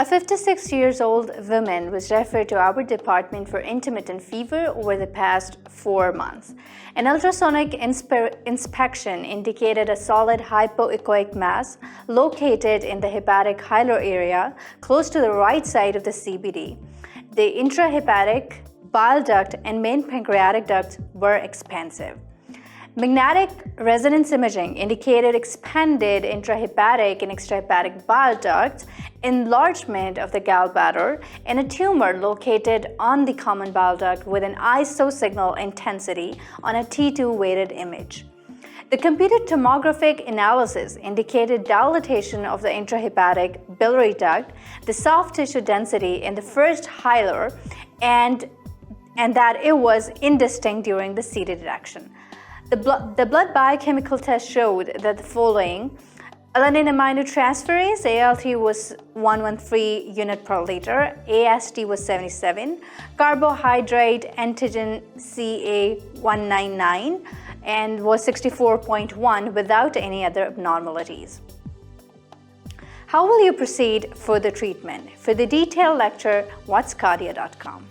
A 56-year-old woman was referred to our department for intermittent fever over the past 4 months. An ultrasonic inspection indicated a solid hypoechoic mass located in the hepatic hilar area close to the right side of the CBD. The intrahepatic, bile duct, and main pancreatic ducts were expansive. Magnetic resonance imaging indicated expanded intrahepatic and extrahepatic bile ducts, enlargement of the gallbladder, and a tumor located on the common bile duct with an ISO signal intensity on a T2 weighted image. The computed tomographic analysis indicated dilatation of the intrahepatic biliary duct, the soft tissue density in the first hilar, and that it was indistinct during the CT detection. The blood biochemical test showed that the following: alanine aminotransferase, ALT was 113 unit per liter, AST was 77, carbohydrate antigen CA 199 and was 64.1 without any other abnormalities. How will you proceed for the treatment? For the detailed lecture, watch sqadia.com.